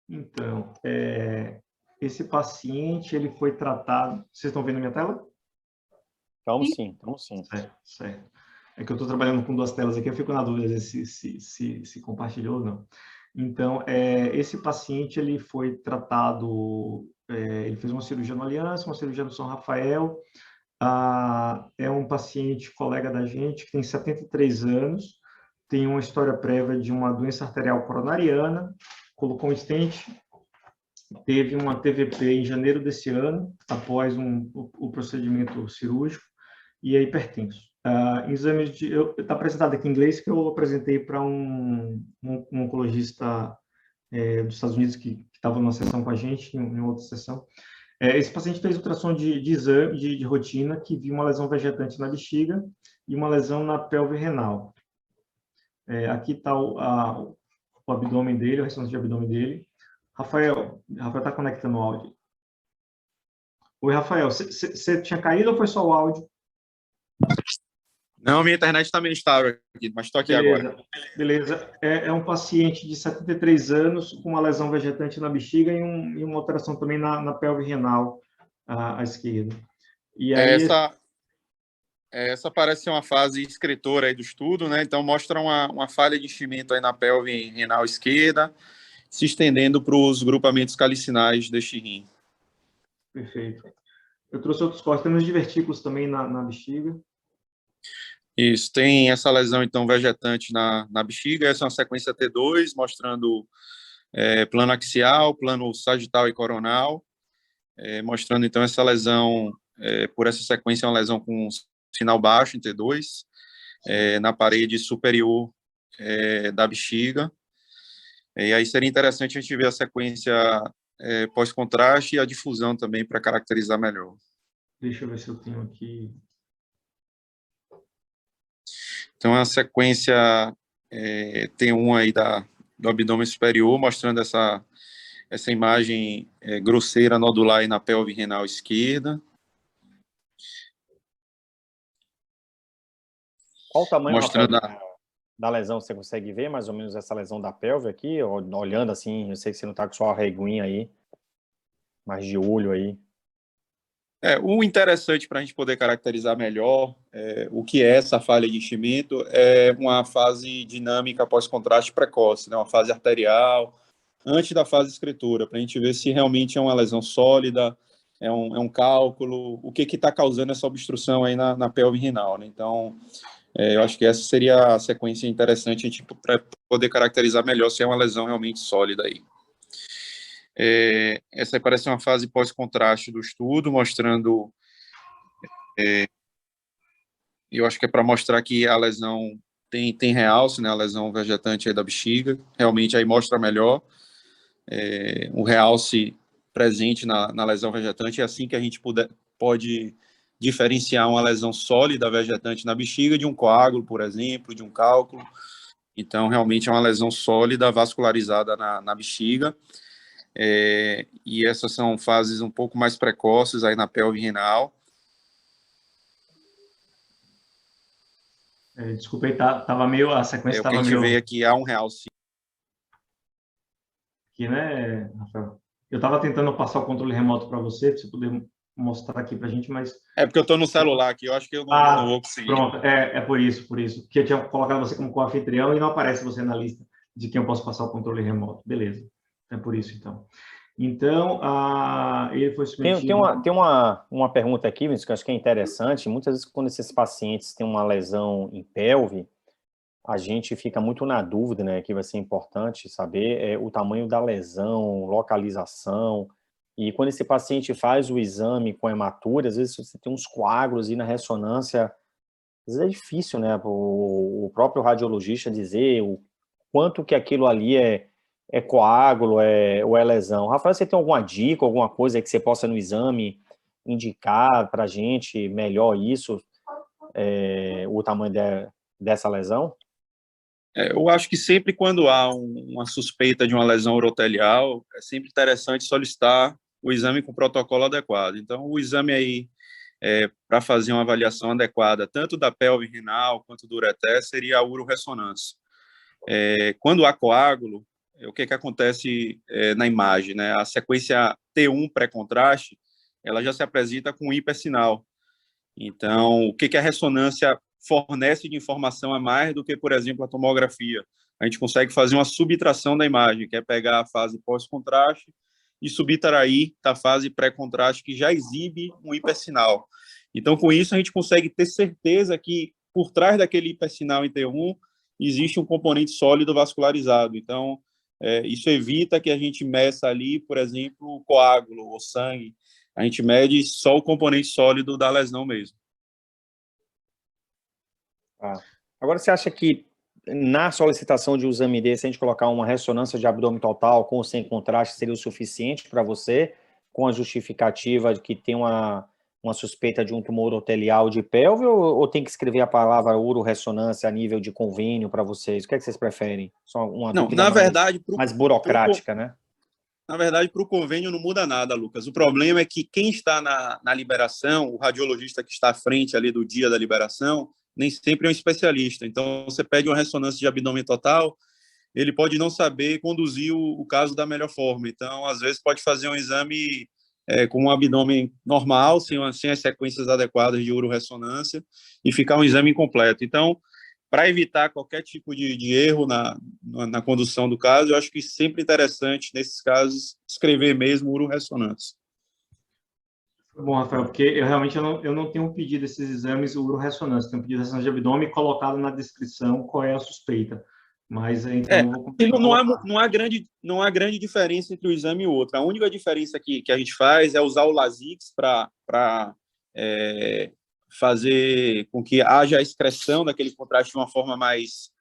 Então, esse paciente, ele foi tratado... Vocês estão vendo a minha tela? Estamos sim, estamos sim. Certo, certo. É que eu estou trabalhando com duas telas aqui, eu fico na dúvida se compartilhou ou não. Então, esse paciente, ele foi tratado, ele fez uma cirurgia no Aliança, uma cirurgia no São Rafael. É um paciente colega da gente, que tem 73 anos, tem uma história prévia de uma doença arterial coronariana, colocou um stent, teve uma TVP em janeiro desse ano, após o procedimento cirúrgico, e é hipertenso. Exames de... Está apresentado aqui em inglês, que eu apresentei para um oncologista dos Estados Unidos que estava numa sessão com a gente, em outra sessão. Esse paciente fez ultrassom de exame, de rotina, que viu uma lesão vegetante na bexiga e uma lesão na pelve renal. Aqui está o abdômen dele, a ressonância de abdômen dele. Rafael está conectando o áudio. Oi, Rafael, você tinha caído ou foi só o áudio? Não, minha internet está meio instável aqui, mas estou aqui Beleza, agora. Beleza. É um paciente de 73 anos com uma lesão vegetante na bexiga e uma alteração também na pelve renal à esquerda. E aí... Essa parece ser uma fase excretora aí do estudo, né? Então mostra uma falha de enchimento aí na pelve renal esquerda, se estendendo para os grupamentos calicinais deste rim. Perfeito. Eu trouxe outros cortes, temos divertículos também na bexiga. Isso, tem essa lesão, então, vegetante na bexiga. Essa é uma sequência T2, mostrando plano axial, plano sagital e coronal, mostrando, então, essa lesão, por essa sequência, é uma lesão com sinal baixo em T2, na parede superior da bexiga. E aí seria interessante a gente ver a sequência pós-contraste e a difusão também, para caracterizar melhor. Deixa eu ver se eu tenho aqui... Então, a sequência T1 aí do abdômen superior, mostrando essa imagem grosseira nodular aí na pelve renal esquerda. Qual o tamanho mostrando da lesão? Você consegue ver mais ou menos essa lesão da pelve aqui? Olhando assim, eu sei que você não está com sua reguinha aí, mas de olho aí. O interessante para a gente poder caracterizar melhor o que é essa falha de enchimento é uma fase dinâmica pós-contraste precoce, né? Uma fase arterial, antes da fase excretora, para a gente ver se realmente é uma lesão sólida, é um cálculo, o que está causando essa obstrução aí na pelve renal, né? Então, eu acho que essa seria a sequência interessante a gente para poder caracterizar melhor se é uma lesão realmente sólida aí. Essa parece uma fase pós-contraste do estudo, mostrando... eu acho que é para mostrar que a lesão tem realce, né, a lesão vegetante aí da bexiga, realmente aí mostra melhor o realce presente na lesão vegetante, é assim que a gente pode diferenciar uma lesão sólida vegetante na bexiga de um coágulo, por exemplo, de um cálculo. Então, realmente é uma lesão sólida, vascularizada na bexiga, e essas são fases um pouco mais precoces aí na pelve renal. Desculpa aí, tava meio... A sequência estava meio... O que a gente vê aqui há um realce. Aqui, né, Rafael? Eu estava tentando passar o controle remoto para você poder mostrar aqui para a gente, mas... Porque eu estou no celular aqui, eu acho que eu não vou conseguir. Pronto, é por isso. Porque eu tinha colocado você como co-anfitrião e não aparece você na lista de quem eu posso passar o controle remoto. Beleza, é por isso, então. Então, ele foi submetido... Tem uma pergunta aqui, Vinícius, que eu acho que é interessante. Muitas vezes, quando esses pacientes têm uma lesão em pelve, a gente fica muito na dúvida, né, que vai ser importante saber o tamanho da lesão, localização, e quando esse paciente faz o exame com hematura, às vezes você tem uns coágulos e na ressonância, às vezes é difícil, né, o próprio radiologista dizer o quanto que aquilo ali é coágulo, ou é lesão. Rafael, você tem alguma dica, alguma coisa que você possa no exame indicar para a gente melhor isso, o tamanho dessa lesão? Eu acho que sempre quando há uma suspeita de uma lesão urotelial, é sempre interessante solicitar o exame com o protocolo adequado. Então, o exame aí, para fazer uma avaliação adequada, tanto da pelve renal quanto do ureter, seria a uroressonância. Quando há coágulo, o que acontece na imagem, né? A sequência T1 pré-contraste, ela já se apresenta com hipersinal. Então, o que a ressonância fornece de informação a mais do que, por exemplo, a tomografia? A gente consegue fazer uma subtração da imagem, que é pegar a fase pós-contraste e subtrair da fase pré-contraste, que já exibe um hipersinal. Então, com isso, a gente consegue ter certeza que, por trás daquele hipersinal em T1, existe um componente sólido vascularizado. Então, isso evita que a gente meça ali, por exemplo, o coágulo ou sangue. A gente mede só o componente sólido da lesão mesmo. Agora, você acha que na solicitação de um exame desse, a gente colocar uma ressonância de abdômen total com ou sem contraste seria o suficiente para você, com a justificativa de que tem uma suspeita de um tumor urotelial de pelve, ou tem que escrever a palavra uroressonância a nível de convênio para vocês? O que é que vocês preferem? Só uma dúvida na verdade, mais burocrática, né? Na verdade, para o convênio não muda nada, Lucas. O problema é que quem está na liberação, o radiologista que está à frente ali do dia da liberação, nem sempre é um especialista. Então, você pede uma ressonância de abdômen total, ele pode não saber conduzir o caso da melhor forma. Então, às vezes, pode fazer um exame com um abdômen normal, sem as sequências adequadas de uroressonância, e ficar um exame incompleto. Então, para evitar qualquer tipo de erro na condução do caso, eu acho que sempre interessante, nesses casos, escrever mesmo uroressonância. Bom, Rafael, porque eu não tenho pedido esses exames uroressonância, tenho pedido ressonância de abdômen e colocado na descrição qual é a suspeita. Mas então não há grande diferença entre um exame e o outro. A única diferença que a gente faz é usar o Lasix para fazer com que haja a excreção daquele contraste de uma forma mais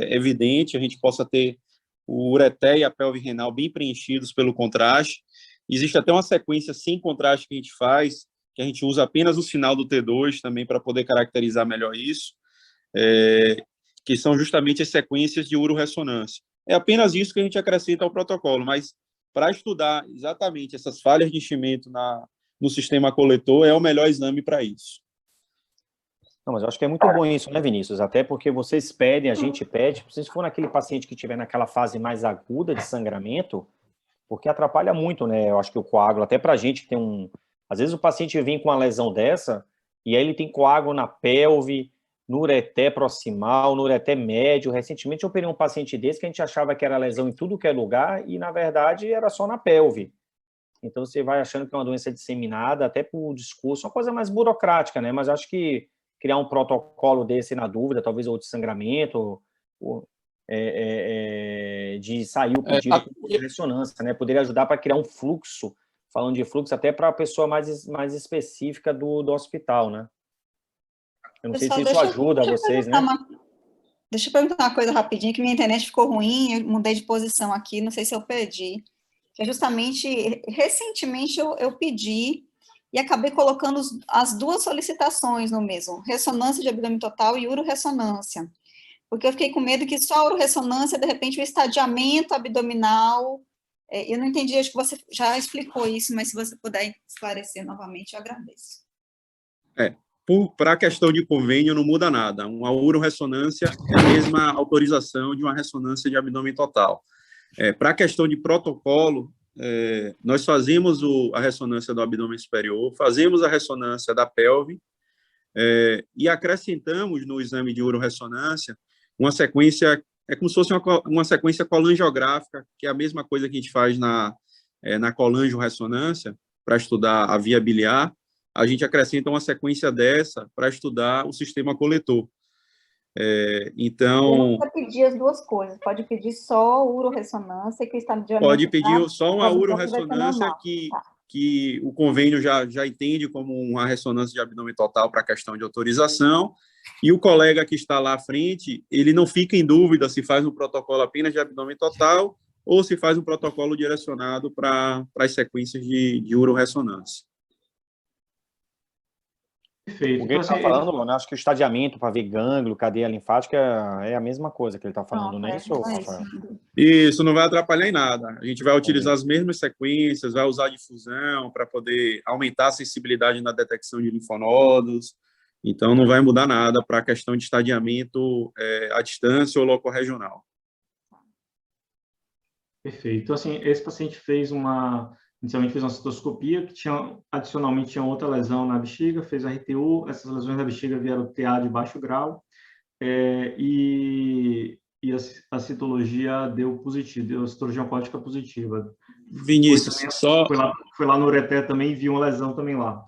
evidente, a gente possa ter o ureter e a pelve renal bem preenchidos pelo contraste. Existe até uma sequência sem contraste que a gente faz, que a gente usa apenas o sinal do T2 também para poder caracterizar melhor isso, que são justamente as sequências de uroressonância. É apenas isso que a gente acrescenta ao protocolo, mas para estudar exatamente essas falhas de enchimento no sistema coletor, é o melhor exame para isso. Não, mas eu acho que é muito bom isso, né, Vinícius? Até porque vocês pedem, a gente pede, se for naquele paciente que estiver naquela fase mais aguda de sangramento, porque atrapalha muito, né? Eu acho que o coágulo, até pra gente que tem um... Às vezes o paciente vem com uma lesão dessa, e aí ele tem coágulo na pelve, no ureter proximal, no ureter médio. Recentemente eu operei um paciente desse que a gente achava que era lesão em tudo que é lugar, e na verdade era só na pelve. Então você vai achando que é uma doença disseminada, até por discurso, uma coisa mais burocrática, né? Mas acho que criar um protocolo desse na dúvida, talvez ou de sangramento, de sair o pedido de ressonância, né? Poderia ajudar para criar um fluxo, falando de fluxo, até para a pessoa mais específica do hospital, né? Eu não sei se isso ajuda vocês, né? Deixa eu perguntar uma coisa rapidinho, que minha internet ficou ruim, eu mudei de posição aqui, não sei se eu perdi. Que é justamente, recentemente eu pedi e acabei colocando as duas solicitações no mesmo, ressonância de abdômen total e uroressonância. Porque eu fiquei com medo que só a uroressonância, de repente, o estadiamento abdominal, eu não entendi, acho que você já explicou isso, mas se você puder esclarecer novamente, eu agradeço. Para a questão de convênio, não muda nada. Uma uroressonância é a mesma autorização de uma ressonância de abdômen total. Para a questão de protocolo, nós fazemos a ressonância do abdômen superior, fazemos a ressonância da pelve e acrescentamos no exame de uroressonância uma sequência, como se fosse uma sequência colangiográfica, que é a mesma coisa que a gente faz na colangiorressonância, para estudar a via biliar. A gente acrescenta uma sequência dessa para estudar o sistema coletor. Então... Não precisa pedir as duas coisas, pode pedir só uroressonância, que o estadiamento... Pode pedir só uma uroressonância que o convênio já entende como uma ressonância de abdômen total para a questão de autorização, e o colega que está lá à frente, ele não fica em dúvida se faz um protocolo apenas de abdômen total ou se faz um protocolo direcionado para as sequências de uroressonância. Perfeito. O que ele está falando, Lona, acho que o estadiamento para ver gânglio, cadeia linfática é a mesma coisa que ele está falando, não é isso, Rafael? Isso não vai atrapalhar em nada. A gente vai utilizar as mesmas sequências, vai usar difusão para poder aumentar a sensibilidade na detecção de linfonodos. Então, não vai mudar nada para a questão de estadiamento à distância ou locorregional. Perfeito. Então, assim, esse paciente inicialmente fez uma citoscopia, que adicionalmente tinha outra lesão na bexiga, fez a RTU, essas lesões na bexiga vieram TA de baixo grau, e a citologia deu positivo, deu a citologia oncótica positiva. Vinícius, Foi lá no ureter também e viu uma lesão também lá.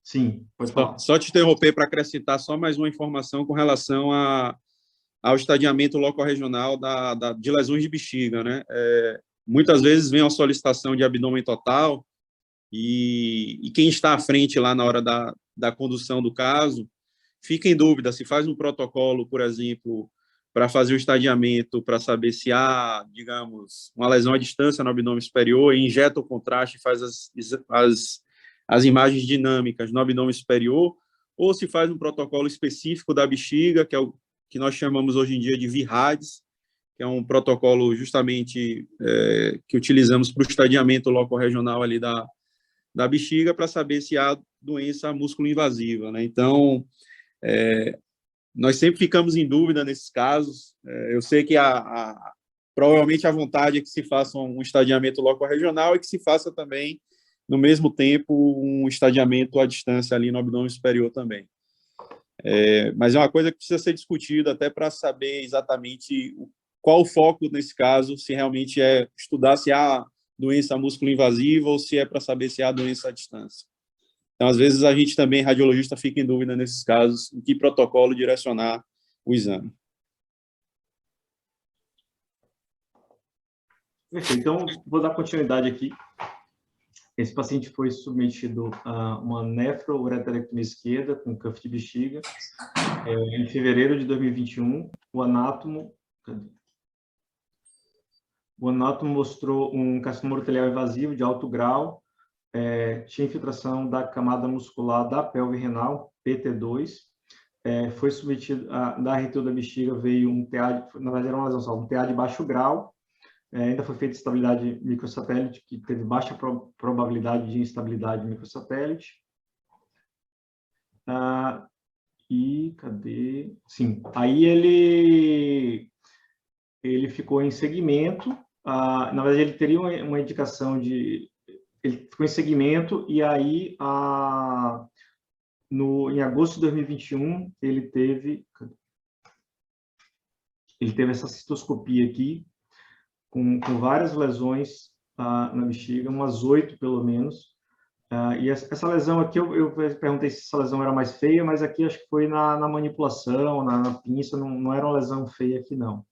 Sim, pode falar. Só te interromper para acrescentar só mais uma informação com relação ao estadiamento locorregional de lesões de bexiga, né? Muitas vezes vem uma solicitação de abdômen total e quem está à frente lá na hora da condução do caso fica em dúvida se faz um protocolo, por exemplo, para fazer o estadiamento, para saber se há, digamos, uma lesão à distância no abdômen superior, e injeta o contraste e faz as imagens dinâmicas no abdômen superior, ou se faz um protocolo específico da bexiga, que é o que nós chamamos hoje em dia de VIRADS, que é um protocolo justamente que utilizamos para o estadiamento locorregional ali da bexiga, para saber se há doença músculo-invasiva, né? Então, nós sempre ficamos em dúvida nesses casos. Eu sei que provavelmente a vontade é que se faça um estadiamento locorregional e que se faça também, no mesmo tempo, um estadiamento à distância ali no abdômen superior também. Mas é uma coisa que precisa ser discutida até para saber exatamente qual o foco nesse caso, se realmente é estudar se há doença músculo-invasiva ou se é para saber se há doença à distância. Então, às vezes, a gente também, radiologista, fica em dúvida nesses casos, em que protocolo direcionar o exame. Perfeito. Então, vou dar continuidade aqui. Esse paciente foi submetido a uma nefroureterectomia esquerda com cuff de bexiga em fevereiro de 2021. O anátomo mostrou um carcinoma urotelial invasivo de alto grau, tinha infiltração da camada muscular da pelve renal, PT2, foi submetido, da RTU da bexiga veio um TA, na verdade era uma lesão só, um TA de baixo grau, ainda foi feita estabilidade microsatélite, que teve baixa probabilidade de instabilidade microsatélite. E cadê? Sim, aí ele ficou em segmento, na verdade ele teria uma indicação de... Ele ficou em segmento e aí, em agosto de 2021, ele teve essa cistoscopia aqui, com várias lesões na bexiga, umas 8 pelo menos. E essa lesão aqui, eu perguntei se essa lesão era mais feia, mas aqui acho que foi na manipulação, na pinça, não era uma lesão feia aqui, não.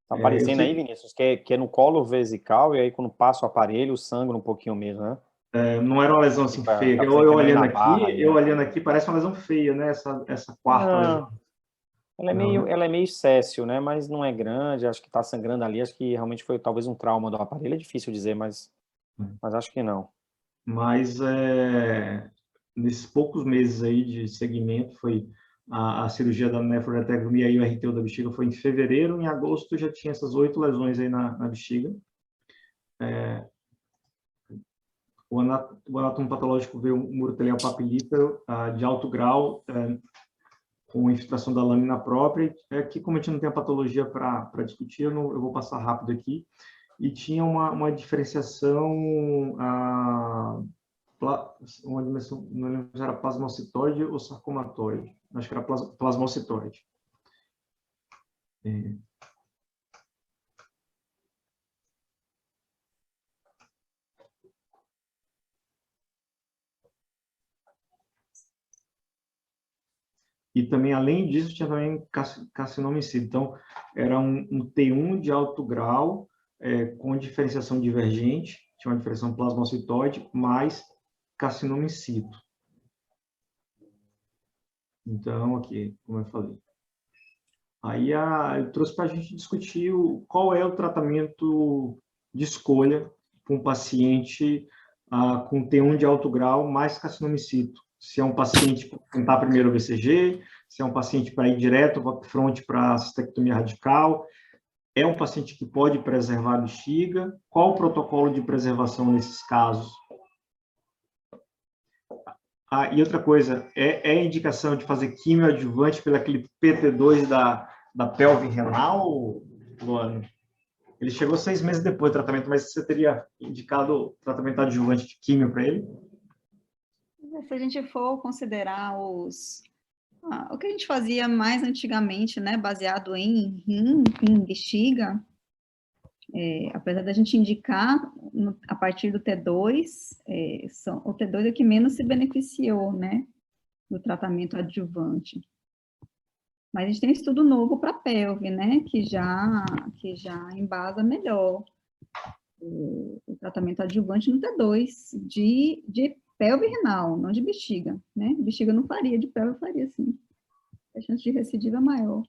Tá aparecendo aí, Vinícius, que é no colo vesical, e aí quando passa o aparelho, sangra um pouquinho mesmo, né? Não era uma lesão assim feia. Eu olhando aqui, parece uma lesão feia, né? Essa quarta lesão. Ela é meio céssio, né? Mas não é grande, acho que tá sangrando ali, acho que realmente foi talvez um trauma do aparelho, é difícil dizer, mas acho que não. Mas nesses poucos meses aí de segmento, foi a cirurgia da nefroureterectomia e o RTU da bexiga foi em fevereiro, em agosto já tinha essas 8 lesões aí na bexiga. O anátomo patológico veio um urotelial papilífero de alto grau, com infiltração da lâmina própria, que como a gente não tem a patologia para discutir, eu vou passar rápido aqui, e tinha uma diferenciação, uma dimensão, não lembro se era plasmocitoide ou sarcomatoide, acho que era plasmocitoide. E também, além disso, tinha também carcinoma in situ. Então, era um T1 de alto grau, com diferenciação divergente, tinha uma diferenciação plasmocitoide, mais carcinoma in situ. Então, aqui, como eu falei. Aí, eu trouxe para a gente discutir qual é o tratamento de escolha para um paciente com T1 de alto grau, mais carcinoma in situ. Se é um paciente para tentar primeiro o BCG, se é um paciente para ir direto frente para a cistectomia radical, é um paciente que pode preservar a bexiga, qual o protocolo de preservação nesses casos? E outra coisa, é a indicação de fazer quimioadjuvante pelo aquele PT2 da pelve renal, Luana? Ele chegou 6 meses depois do tratamento, mas você teria indicado tratamento adjuvante de químio para ele? Se a gente for considerar o que a gente fazia mais antigamente, né, baseado em rim, em bexiga, apesar da gente indicar a partir do T2, o T2 é o que menos se beneficiou, né, do tratamento adjuvante. Mas a gente tem estudo novo para pelve, né, que já embasa melhor o tratamento adjuvante no T2 de pelve renal, não de bexiga, né? Bexiga não faria, de pelve faria sim. A chance de recidiva é maior.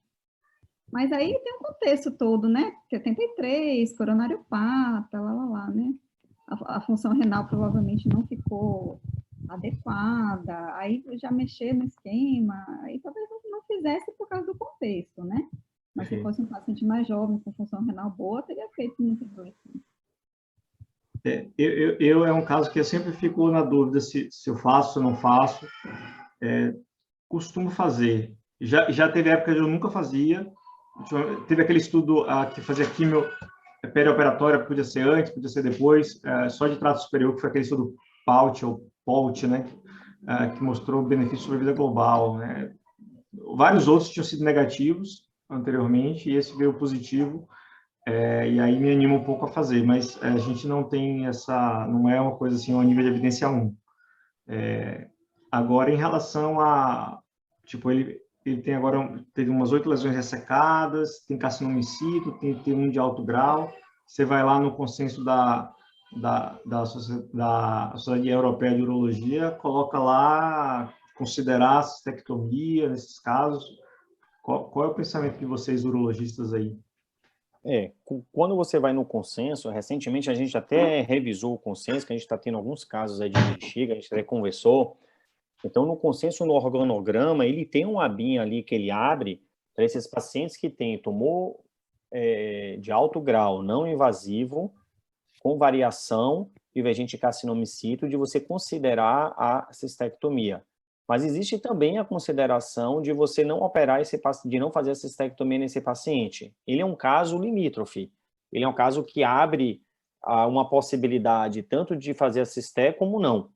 Mas aí tem um contexto todo, né? 73, coronariopata, né? A função renal provavelmente não ficou adequada, aí já mexer no esquema, aí talvez não fizesse por causa do contexto, né? Mas se fosse um paciente mais jovem, com função renal boa, teria feito muito bem. É um caso que eu sempre fico na dúvida se eu faço, se eu não faço. Costumo fazer. Já teve época que eu nunca fazia. Teve aquele estudo que fazia quimio perioperatória, podia ser antes, podia ser depois, só de trato superior, que foi aquele estudo PAUT, né? Que mostrou benefício sobre a vida global, né? Vários outros tinham sido negativos anteriormente, e esse veio positivo. E aí me anima um pouco a fazer, mas a gente não tem não é uma coisa assim, ao nível de evidência 1. Agora, em relação tipo, ele tem agora, teve umas 8 lesões ressecadas, tem carcinoma in situ, tem um de alto grau, você vai lá no consenso da Sociedade Europeia de Urologia, coloca lá, considerar a cistectomia nesses casos. Qual é o pensamento de vocês, urologistas, aí? Quando você vai no consenso, recentemente a gente até revisou o consenso, que a gente está tendo alguns casos aí de bexiga, a gente até conversou. Então, no consenso, no organograma, ele tem um abinho ali que ele abre para esses pacientes que têm tumor de alto grau, não invasivo, com variação divergente carcinoma in situ, de você considerar a cistectomia. Mas existe também a consideração de você não operar de não fazer a cistectomia nesse paciente. Ele é um caso limítrofe. Ele é um caso que abre uma possibilidade tanto de fazer a cisté como não.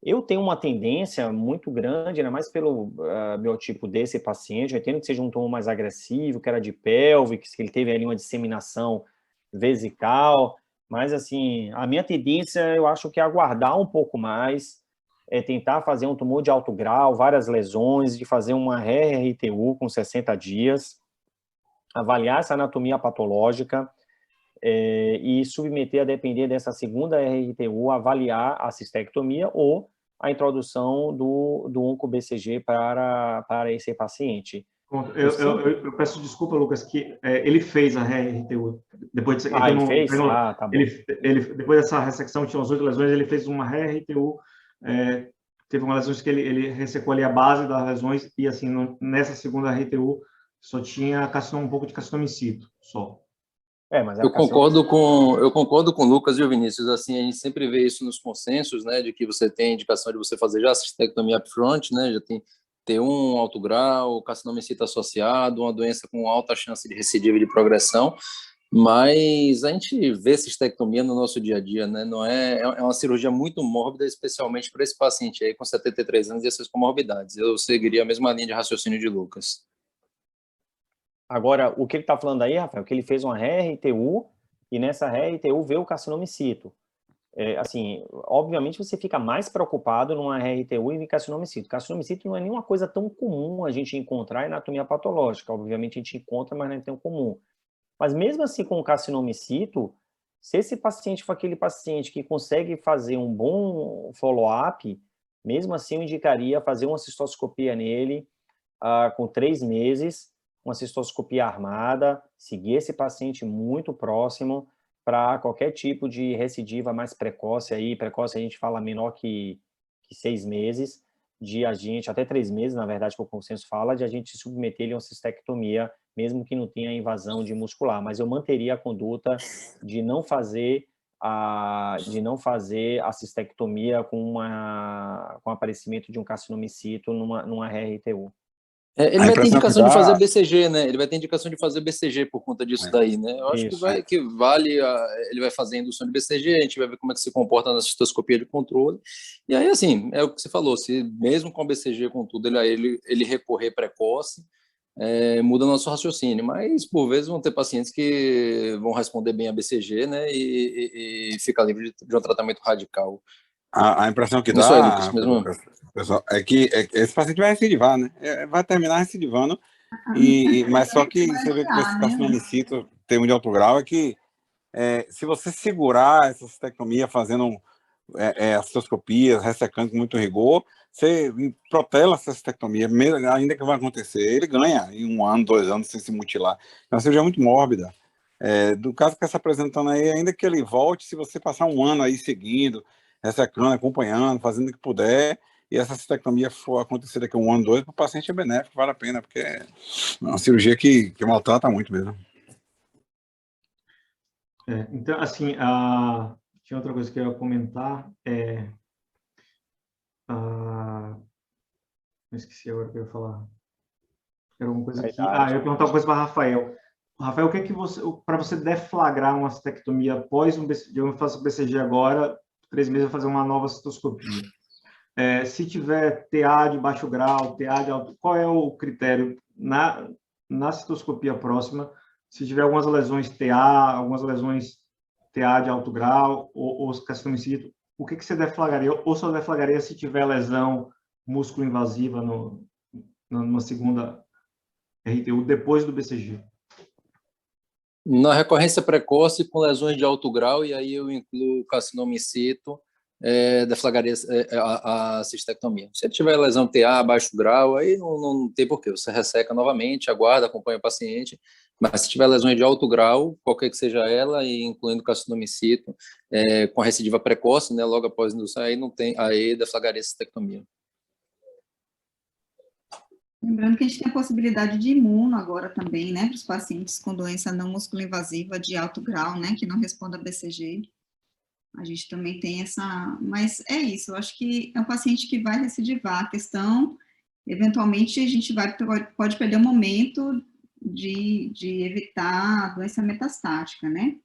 Eu tenho uma tendência muito grande, ainda mais pelo biotipo desse paciente, eu entendo que seja um tumor mais agressivo, que era de pelve, que ele teve ali uma disseminação vesical, mas assim, a minha tendência, eu acho que é aguardar um pouco mais, tentar fazer um tumor de alto grau, várias lesões, de fazer uma RRTU com 60 dias, avaliar essa anatomia patológica, e submeter a depender dessa segunda RRTU, avaliar a cistectomia ou a introdução do onco-BCG para esse paciente. Eu peço desculpa, Lucas, que ele fez a RRTU. Depois de, ele fez? Tá bom. Depois dessa ressecção, tinha umas 8 lesões, ele fez uma RRTU. Teve uma lesão que ele ressecou ali a base das lesões, e assim, nessa segunda RRTU, só tinha um pouco de carcinoma in situ, só. Mas eu concordo com o Lucas e o Vinícius. Assim, a gente sempre vê isso nos consensos, né, de que você tem indicação de você fazer já a cistectomia upfront, né, já tem T1, alto grau, carcinoma in situ associado, uma doença com alta chance de recidiva e de progressão, mas a gente vê cistectomia no nosso dia a dia, né, não é uma cirurgia muito mórbida, especialmente para esse paciente aí com 73 anos e essas comorbidades. Eu seguiria a mesma linha de raciocínio de Lucas. Agora, o que ele está falando aí, Rafael, que ele fez uma RRTU e nessa RRTU veio o carcinoma in situ. Assim, obviamente você fica mais preocupado numa RRTU e em carcinoma in situ. Carcinoma in situ não é nenhuma coisa tão comum a gente encontrar em anatomia patológica. Obviamente a gente encontra, mas não é tão comum. Mas mesmo assim, com o carcinoma in situ, se esse paciente for aquele paciente que consegue fazer um bom follow-up, mesmo assim eu indicaria fazer uma cistoscopia nele com 3 meses, uma cistoscopia armada, seguir esse paciente muito próximo para qualquer tipo de recidiva mais precoce aí, precoce a gente fala menor que 6 meses, de a gente, até 3 meses, na verdade, que o consenso fala, de a gente submeter ele a uma cistectomia, mesmo que não tenha invasão de muscular, mas eu manteria a conduta de não fazer a cistectomia com aparecimento de um carcinoma in situ numa RRTU. Ele A vai ter impressão que indicação de fazer dá BCG, né? Ele vai ter indicação de fazer BCG por conta disso daí, né? Eu acho Isso. que vale, ele vai fazer a indução de BCG, a gente vai ver como é que se comporta na cistoscopia de controle. E aí, assim, é o que você falou, se mesmo com BCG, com tudo, ele recorrer precoce, muda nosso raciocínio. Mas, por vezes, vão ter pacientes que vão responder bem a BCG, né? E fica livre de um tratamento radical. a impressão que Isso aí, Lucas, dá, mesmo. pessoal, é que esse paciente vai recidivar, né? Vai terminar recidivando, mas só que você vê que esse carcinoma in situ, termo de alto grau, é que se você segurar essa cistectomia fazendo a cistoscopia, ressecando com muito rigor, você protela essa cistectomia, ainda que vai acontecer, ele ganha em 1 ano, 2 anos sem se mutilar. É uma cirurgia muito mórbida. Do caso que está se apresentando aí, ainda que ele volte, se você passar 1 ano aí seguindo, ressecando, acompanhando, fazendo o que puder, e essa cistectomia for acontecer daqui a 1 ano, 2, para o paciente é benéfico, vale a pena, porque é uma cirurgia que maltrata muito mesmo. Então, assim, tinha outra coisa que eu ia comentar, eu esqueci agora o que eu ia falar. Era alguma coisa que... eu ia perguntar uma coisa para Rafael. Rafael, o que é que para você deflagrar uma cistectomia após eu faço BCG agora, 3 meses eu vou fazer uma nova cistoscopia. Se tiver TA de baixo grau, TA de alto, qual é o critério na cistoscopia próxima? Se tiver algumas lesões TA, algumas lesões TA de alto grau ou carcinoma in situ, o que você deflagraria? Ou só deflagraria se tiver lesão músculo invasiva numa segunda RTU depois do BCG? Na recorrência precoce com lesões de alto grau, e aí eu incluo carcinoma in situ, deflagraria a cistectomia. Se tiver lesão TA, baixo grau, aí não tem porquê. Você resseca novamente, aguarda, acompanha o paciente, mas se tiver lesões de alto grau, qualquer que seja ela, e incluindo carcinoma in situ, com recidiva precoce, né, logo após a indução, aí deflagraria a cistectomia. Lembrando que a gente tem a possibilidade de imuno agora também, né, para os pacientes com doença não músculo-invasiva de alto grau, né, que não responda a BCG. A gente também tem essa... Mas é isso, eu acho que é um paciente que vai recidivar. A questão, eventualmente, a gente pode perder o momento de evitar a doença metastática, né?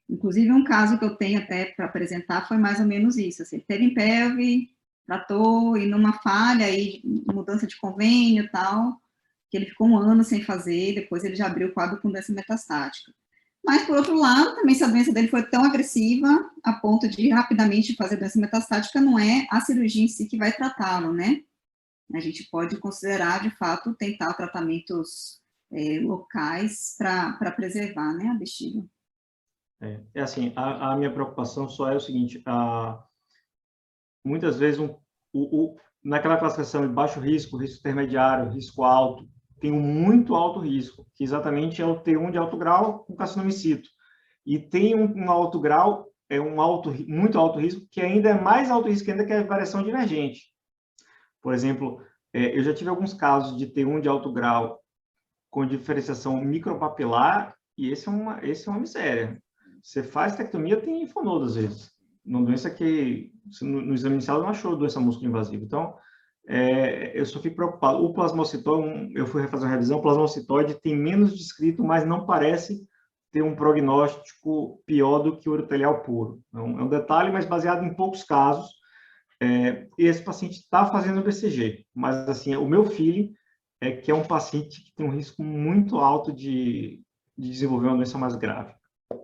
Inclusive, um caso que eu tenho até para apresentar foi mais ou menos isso. Assim, teve em pelve, tratou, e numa falha aí, mudança de convênio e tal, que ele ficou 1 ano sem fazer, depois ele já abriu o quadro com doença metastática. Mas, por outro lado, também se a doença dele foi tão agressiva, a ponto de rapidamente fazer doença metastática, não é a cirurgia em si que vai tratá-lo, né? A gente pode considerar, de fato, tentar tratamentos locais para preservar, né, a bexiga. Assim, a minha preocupação só é o seguinte, muitas vezes, naquela classificação de baixo risco, risco intermediário, risco alto, tem um muito alto risco, que exatamente é o T1 de alto grau com carcinoma in situ. E tem um alto grau, muito alto risco, que ainda é mais alto risco ainda, que é a variação divergente. Por exemplo, eu já tive alguns casos de T1 de alto grau com diferenciação micropapilar, e esse é uma miséria. Você faz tectomia, tem linfonodo às vezes. Uma doença que no exame inicial não achou doença músculo-invasiva. Então, eu só fico preocupado. O plasmocitoide, eu fui refazer uma revisão, o plasmocitoide tem menos descrito, mas não parece ter um prognóstico pior do que o urotelial puro. Então, é um detalhe, mas baseado em poucos casos. Esse paciente está fazendo BCG, mas assim, o meu feeling é que é um paciente que tem um risco muito alto de desenvolver uma doença mais grave.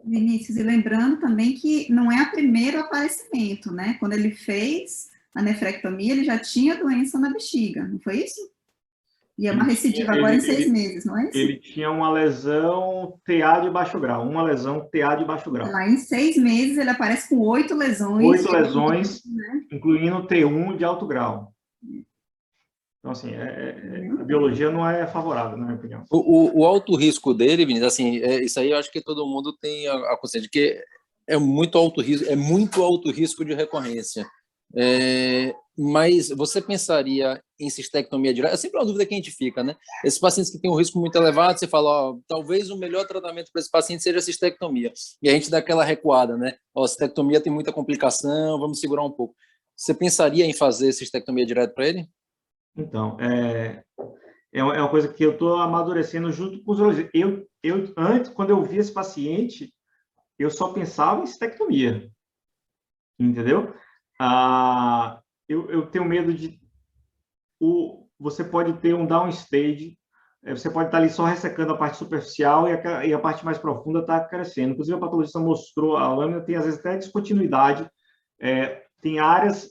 Vinícius, e lembrando também que não é o primeiro aparecimento, né? Quando ele fez a nefrectomia, ele já tinha doença na bexiga, não foi isso? E é uma recidiva agora em 6 meses, não é isso? Ele tinha uma lesão TA de baixo grau, Lá em 6 meses ele aparece com 8 lesões. 8 lesões, né? Incluindo T1 de alto grau. Então, assim, a biologia não é favorável, na minha opinião. O alto risco dele, Vinícius, assim, isso aí eu acho que todo mundo tem a consciência de que é muito alto risco de recorrência. Mas você pensaria em cistectomia direta? É sempre uma dúvida que a gente fica, né? Esses pacientes que têm um risco muito elevado, você fala, talvez o melhor tratamento para esse paciente seja a cistectomia. E a gente dá aquela recuada, né? A cistectomia tem muita complicação, vamos segurar um pouco. Você pensaria em fazer cistectomia direta para ele? Então, é uma coisa que eu estou amadurecendo junto com os urologistas. Antes, quando eu vi esse paciente, eu só pensava em cistectomia, entendeu? Eu tenho medo de... Você pode ter um downstage, você pode estar ali só ressecando a parte superficial e a parte mais profunda está crescendo. Inclusive, a patologista mostrou, a lâmina tem, às vezes, até descontinuidade, tem áreas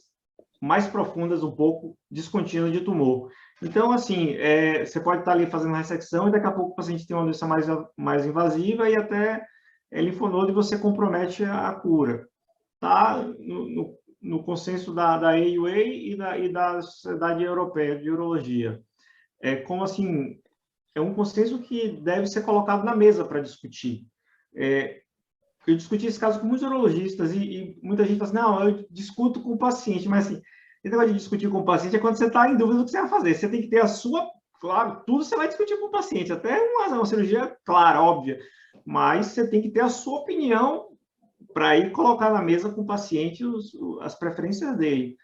mais profundas, um pouco descontínuas de tumor. Então, assim, você pode estar ali fazendo ressecção e daqui a pouco o paciente tem uma doença mais invasiva e até linfonodo e você compromete a cura. Está no consenso da AUA e da Sociedade Europeia de Urologia. Como assim, é um consenso que deve ser colocado na mesa para discutir. Eu discuti esse caso com muitos urologistas e muita gente fala assim, não, eu discuto com o paciente, mas assim, esse negócio de discutir com o paciente é quando você está em dúvida do que você vai fazer. Você tem que ter a sua... Claro, tudo você vai discutir com o paciente, até uma cirurgia clara, óbvia, mas você tem que ter a sua opinião para ir colocar na mesa com o paciente as preferências dele.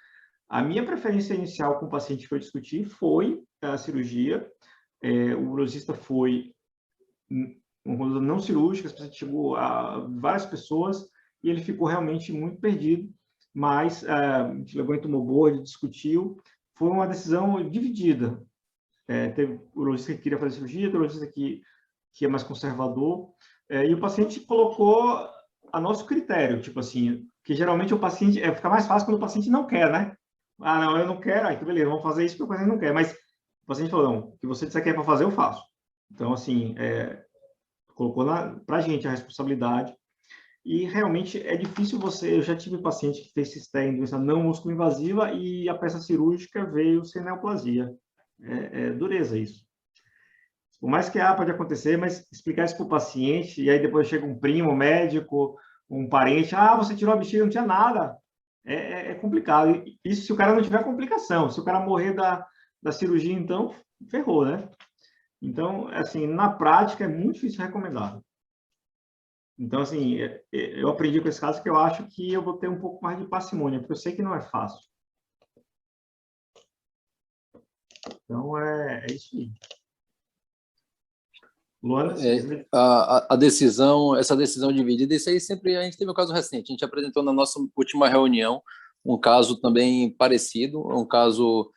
A minha preferência inicial com o paciente que eu discuti foi a cirurgia. O urologista foi uma conduta não cirúrgica, chegou a várias pessoas e ele ficou realmente muito perdido, mas a gente levou em tumor board, discutiu, foi uma decisão dividida. Teve urologista que queria fazer cirurgia, teve urologista que é mais conservador, e o paciente colocou a nosso critério, tipo assim, que geralmente o paciente, fica mais fácil quando o paciente não quer, né? Ah, não, eu não quero, aí beleza, vamos fazer isso porque o paciente não quer, mas o paciente falou, não, o que você disser que é para fazer, eu faço. Então, assim, colocou para a gente a responsabilidade, e realmente é difícil eu já tive paciente que fez cisteína, doença não músculo-invasiva, e a peça cirúrgica veio sem neoplasia. Dureza isso. Por mais que pode acontecer, mas explicar isso para o paciente, e aí depois chega um primo, um médico, um parente, você tirou a bexiga, não tinha nada. É complicado. Isso se o cara não tiver complicação. Se o cara morrer da cirurgia, então, ferrou, né? Então, assim, na prática, é muito difícil recomendar. Então, assim, eu aprendi com esse caso que eu acho que eu vou ter um pouco mais de parcimônia, porque eu sei que não é fácil. Então, é isso aí. Luana, essa decisão dividida, isso aí sempre, a gente teve um caso recente, a gente apresentou na nossa última reunião um caso também parecido, um caso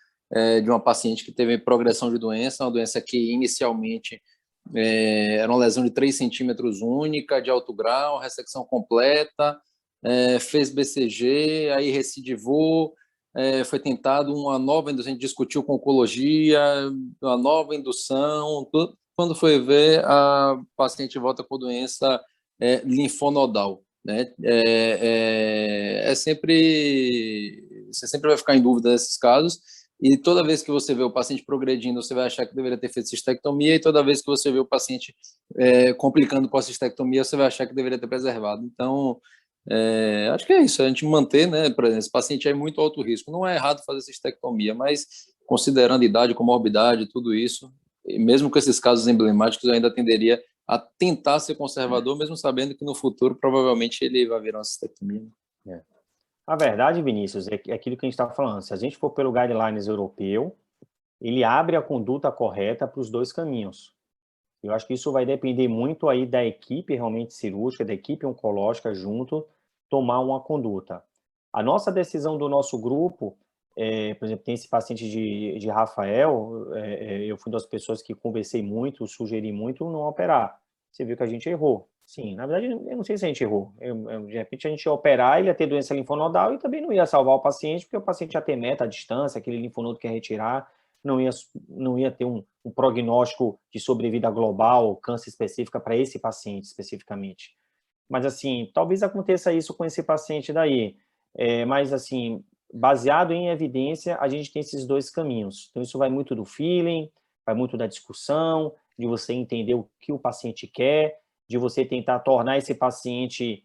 de uma paciente que teve progressão de doença, uma doença que inicialmente era uma lesão de 3 centímetros única, de alto grau, ressecção completa, fez BCG, aí recidivou, foi tentado uma nova indução, a gente discutiu com oncologia, uma nova indução, tudo. Quando foi ver, a paciente volta com doença linfonodal, né? Você sempre vai ficar em dúvida desses casos, e toda vez que você vê o paciente progredindo, você vai achar que deveria ter feito cistectomia, e toda vez que você vê o paciente complicando com a cistectomia, você vai achar que deveria ter preservado. Então, acho que é isso, a gente manter, né? Por exemplo, esse paciente é muito alto risco, não é errado fazer cistectomia, mas considerando idade, comorbidade, tudo isso, e mesmo com esses casos emblemáticos, eu ainda tenderia a tentar ser conservador, mesmo sabendo que no futuro provavelmente ele vai virar uma cistectomia. A verdade, Vinícius, é aquilo que a gente estava falando. Se a gente for pelo guidelines europeu, ele abre a conduta correta para os dois caminhos. Eu acho que isso vai depender muito aí da equipe realmente cirúrgica, da equipe oncológica junto, tomar uma conduta. A nossa decisão do nosso grupo, por exemplo, tem esse paciente de Rafael, eu fui uma das pessoas que conversei muito, sugeri muito não operar. Você viu que a gente errou. Sim, na verdade, eu não sei se a gente errou. De repente, a gente ia operar, ele ia ter doença linfonodal e também não ia salvar o paciente, porque o paciente ia ter meta à distância, aquele linfonodo que ia retirar, não ia ter um prognóstico de sobrevida global, câncer específica para esse paciente especificamente. Mas, assim, talvez aconteça isso com esse paciente daí. Mas, assim, baseado em evidência, a gente tem esses dois caminhos. Então, isso vai muito do feeling, vai muito da discussão, de você entender o que o paciente quer, de você tentar tornar esse paciente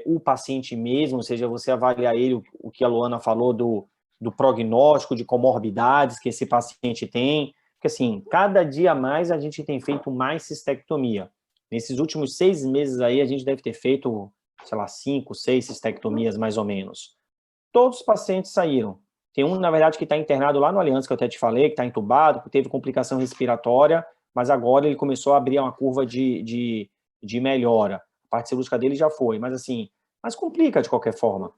o paciente mesmo, ou seja, você avaliar ele, o que a Luana falou do prognóstico, de comorbidades que esse paciente tem, porque, assim, cada dia mais a gente tem feito mais cistectomia. Nesses últimos 6 meses aí, a gente deve ter feito, sei lá, 5, 6 cistectomias, mais ou menos. Todos os pacientes saíram. Tem um, na verdade, que está internado lá no Aliança, que eu até te falei, que está entubado, que teve complicação respiratória, mas agora ele começou a abrir uma curva de melhora. A parte cirúrgica dele já foi, mas assim, mas complica de qualquer forma.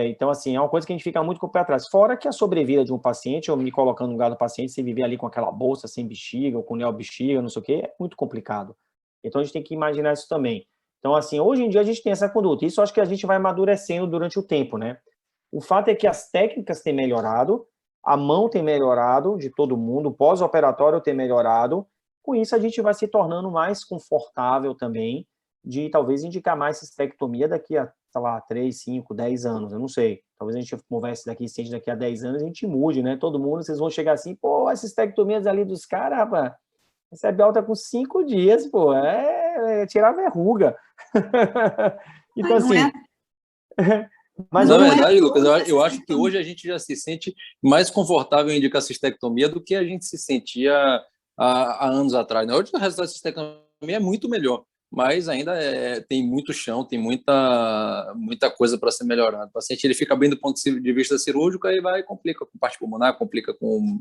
Então, assim, é uma coisa que a gente fica muito com o pé atrás. Fora que a sobrevida de um paciente, eu me colocando no lugar do paciente, se viver ali com aquela bolsa sem bexiga, ou com neobexiga, não sei o quê, é muito complicado. Então, a gente tem que imaginar isso também. Então, assim, hoje em dia a gente tem essa conduta. Isso eu acho que a gente vai amadurecendo durante o tempo, né? O fato é que as técnicas têm melhorado, a mão tem melhorado de todo mundo, o pós-operatório tem melhorado. Com isso, a gente vai se tornando mais confortável também de talvez indicar mais cistectomia daqui a, sei lá, 3, 5, 10 anos, eu não sei. Talvez a gente converse daqui a 10 anos, a gente mude, né? Todo mundo, vocês vão chegar assim, pô, as cistectomias ali dos caras, rapaz, recebe alta com 5 dias, pô, tirar verruga. Então, assim... Mas, na verdade, Lucas, eu acho que hoje a gente já se sente mais confortável em indicar cistectomia do que a gente se sentia há anos atrás. Né? Hoje o resultado da cistectomia é muito melhor, mas ainda tem muito chão, tem muita coisa para ser melhorada. O paciente ele fica bem do ponto de vista cirúrgico, aí complica com parte pulmonar, complica com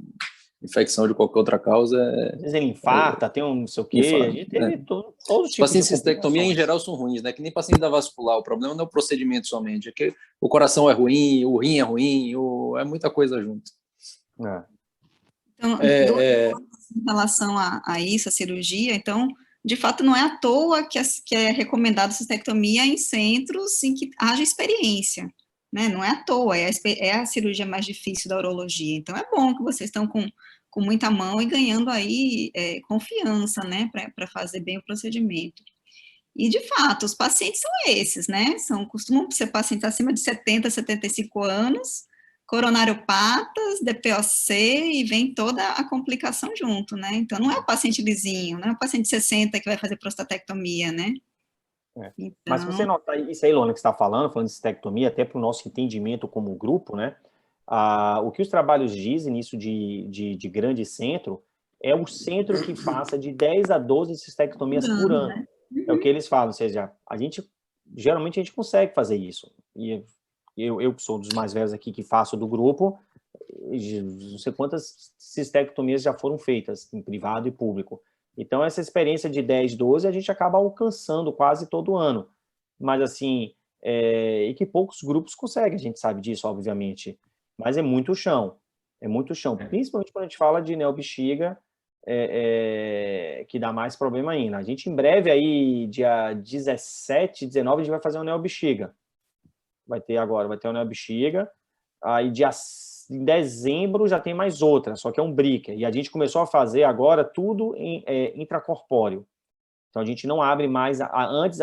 infecção de qualquer outra causa. Às vezes ele infarta, tem um não sei o quê, a gente teve todo Os tipo pacientes de de cistectomia, em geral, são ruins, né? Que nem paciente da vascular. O problema não é o procedimento somente, é que o coração é ruim, o rim é ruim, é muita coisa junto. Então, em relação a isso, a cirurgia, então, de fato, não é à toa que é recomendada a cistectomia em centros em que haja experiência, né? Não é à toa, é a cirurgia mais difícil da urologia. Então, é bom que vocês estão com muita mão e ganhando aí confiança, né, para fazer bem o procedimento. E, de fato, os pacientes são esses, né? Costumam ser pacientes acima de 70, 75 anos, coronariopatas, DPOC, e vem toda a complicação junto, né? Então, não é o paciente lisinho, não é o paciente de 60 que vai fazer prostatectomia, né? Então... Mas se você notar isso aí, Lona, que você está falando de cistectomia, até para o nosso entendimento como grupo, né? O que os trabalhos dizem nisso de grande centro é o centro que faça de 10 a 12 cistectomias por ano. Né? É o que eles falam, ou seja, geralmente a gente consegue fazer isso. E eu que sou dos mais velhos aqui, que faço do grupo, não sei quantas cistectomias já foram feitas, em privado e público. Então, essa experiência de 10, 12, a gente acaba alcançando quase todo ano. Mas, assim, e que poucos grupos conseguem, a gente sabe disso, obviamente. Mas é muito chão, principalmente quando a gente fala de neobexiga, que dá mais problema ainda. A gente, em breve, aí, dia 17, 19, a gente vai fazer uma neobexiga. Vai ter uma neobexiga, aí em dezembro já tem mais outra, só que é um BRICA, e a gente começou a fazer agora tudo intracorpóreo. Então, a gente não abre mais, antes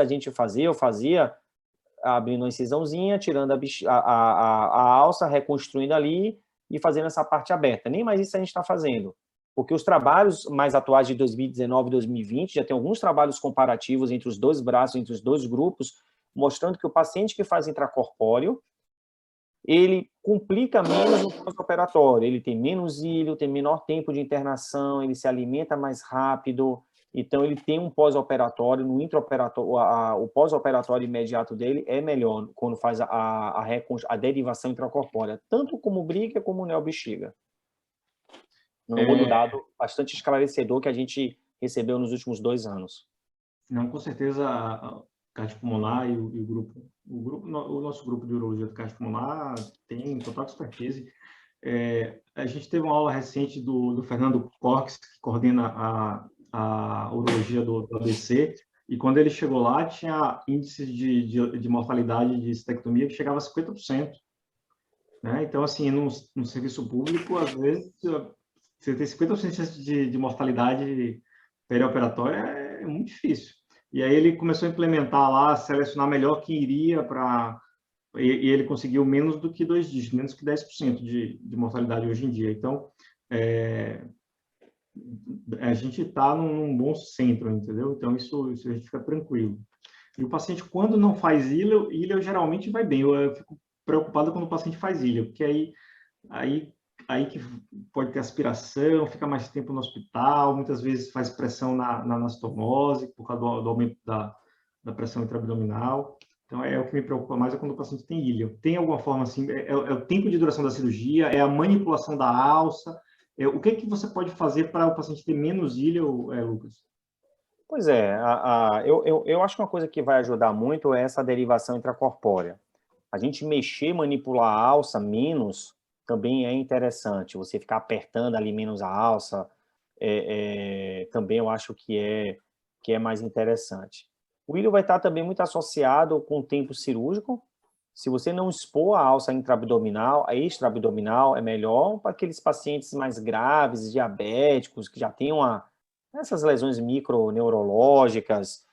eu fazia abrindo uma incisãozinha, tirando a alça, reconstruindo ali e fazendo essa parte aberta. Nem mais isso a gente está fazendo, porque os trabalhos mais atuais de 2019 e 2020, já tem alguns trabalhos comparativos entre os dois braços, entre os dois grupos, mostrando que o paciente que faz intracorpóreo, ele complica menos no pós-operatório, ele tem menos ilho, tem menor tempo de internação, ele se alimenta mais rápido, então ele tem um pós-operatório, no intraoperatório, o pós-operatório imediato dele é melhor quando faz a derivação intracorpórea, tanto como BRICA como neobexiga. Um outro dado bastante esclarecedor que a gente recebeu nos últimos 2 anos. Não, com certeza a cardiopulmonar e o nosso grupo de urologia cardiopulmonar tem total expertise. A gente teve uma aula recente do Fernando Corques, que coordena a urologia do ABC, e quando ele chegou lá, tinha índices de mortalidade de cistectomia que chegava a 50%. Né? Então, assim, no serviço público, às vezes, você ter 50% de mortalidade perioperatória é muito difícil. E aí ele começou a implementar lá, selecionar melhor quem iria para... E ele conseguiu menos do que 2 dígitos, menos que 10% de mortalidade hoje em dia. Então, a gente está num bom centro, entendeu? Então, isso a gente fica tranquilo. E o paciente, quando não faz ilha geralmente vai bem. Eu fico preocupado quando o paciente faz ilha, porque aí que pode ter aspiração, fica mais tempo no hospital, muitas vezes faz pressão na anastomose, por causa do aumento da pressão intraabdominal. Então, é o que me preocupa mais é quando o paciente tem ilho. Tem alguma forma assim, é o tempo de duração da cirurgia, é a manipulação da alça, o que que você pode fazer para o paciente ter menos ilho, Lucas? Pois é, eu acho que uma coisa que vai ajudar muito é essa derivação intracorpórea. A gente mexer, manipular a alça menos também é interessante. Você ficar apertando ali menos a alça, também eu acho que é mais interessante. O ilho vai estar também muito associado com o tempo cirúrgico. Se você não expor a alça intraabdominal, a extraabdominal é melhor para aqueles pacientes mais graves, diabéticos, que já têm essas lesões microneurológicas,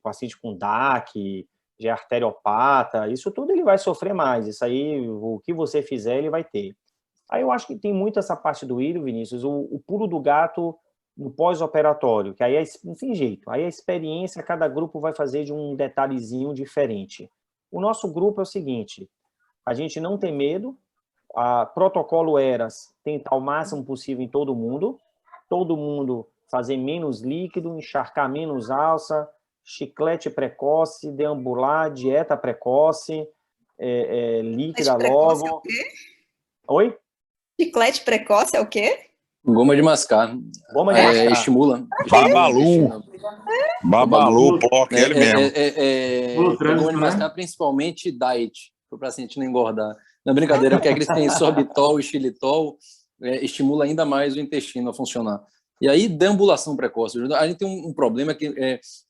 paciente com DAC, de arteriopata, isso tudo ele vai sofrer mais. Isso aí, o que você fizer, ele vai ter. Aí eu acho que tem muito essa parte do ilho, Vinícius, o pulo do gato no pós-operatório, que aí não tem jeito. Aí a experiência, cada grupo vai fazer de um detalhezinho diferente. O nosso grupo é o seguinte, a gente não tem medo, protocolo ERAS tentar o máximo possível em todo mundo fazer menos líquido, encharcar menos alça, chiclete precoce, deambular, dieta precoce, líquida logo. É o quê? Oi? Chiclete precoce é o quê? Goma de mascar. Goma de mascar. Estimula. Babalu, pó, aquele mesmo. Goma de mascar, principalmente diet, para o paciente não engordar. Não é brincadeira, porque eles têm sorbitol e xilitol, estimula ainda mais o intestino a funcionar. E aí, deambulação precoce. A gente tem um problema que,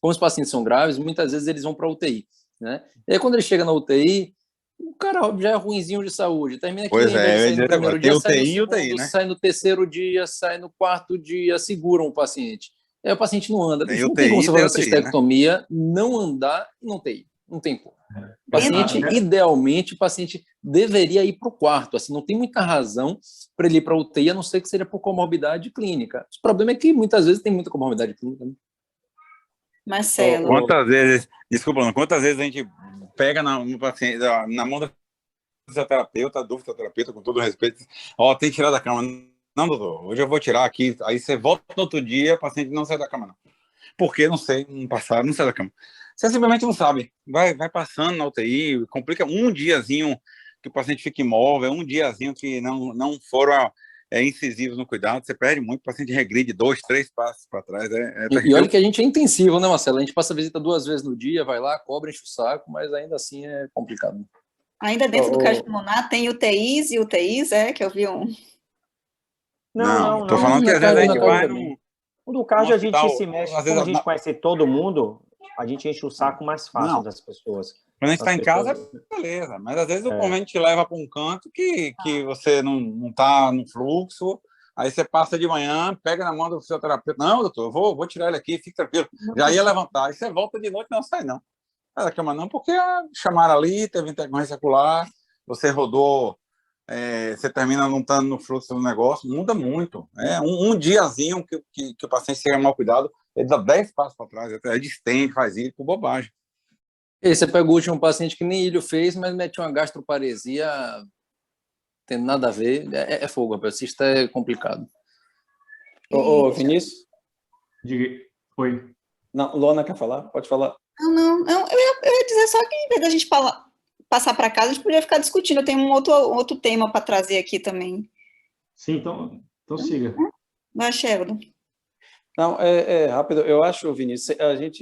como os pacientes são graves, muitas vezes eles vão para a UTI, né? E aí, quando ele chega na UTI, o cara já é ruinzinho de saúde, termina aqui, sai no primeiro dia, sai no segundo, né? Sai no terceiro dia, sai no quarto dia, seguram o paciente. Aí o paciente não anda. Não tem como você fazer uma cistectomia, né? Não andar e não ter. Não tem como. O paciente, idealmente, o paciente deveria ir para o quarto. Assim, não tem muita razão para ele ir para a UTI, a não ser que seja por comorbidade clínica. O problema é que muitas vezes tem muita comorbidade clínica. Né? Marcelo. Quantas vezes a gente pega no paciente, na mão do fisioterapeuta, do fisioterapeuta, com todo respeito, tem que tirar da cama. Não, doutor, hoje eu vou tirar aqui. Aí você volta no outro dia, o paciente não sai da cama, não. Por quê? Não sei, não passaram, não sai da cama. Você simplesmente não sabe. Vai passando na UTI, complica um diazinho que o paciente fica imóvel, um diazinho que não foram incisivos no cuidado, você perde muito, o paciente regride 2, 3 passos para trás. E olha que a gente é intensivo, né, Marcelo? A gente passa a visita 2 vezes no dia, vai lá, cobra, enche o saco, mas ainda assim é complicado. Ainda dentro do cardiopulmonar tem UTIs e UTIs, que eu vi um... Não. Tô falando que às vezes a gente vai no... O do cardio a gente se mexe, como a gente conhece todo mundo, a gente enche o saco mais fácil das pessoas. Quando a gente está em casa, beleza. Mas às vezes o convênio te leva para um canto que você não está no fluxo, aí você passa de manhã, pega na mão do fisioterapeuta, não, doutor, eu vou tirar ele aqui, fica tranquilo. Já ia levantar, aí você volta de noite, não sai não. Sai da cama não, porque chamaram ali, teve intercorrência ocular, você rodou, você termina não estando no fluxo do negócio, muda muito. Um diazinho que o paciente chega mal cuidado, ele dá 10 passos para trás, até distende, faz isso por bobagem. E você pega o último paciente que nem ilho fez, mas mete uma gastroparesia, tem nada a ver, é fogo, rapaz, isso é complicado. Ô, Vinícius? Diga. Oi. Não, Lona quer falar? Pode falar. Não, eu ia dizer só que em vez da gente passar para casa, a gente podia ficar discutindo, eu tenho um outro tema para trazer aqui também. Sim, então siga. Vai, Sheldon. Não, rápido, eu acho, Vinícius,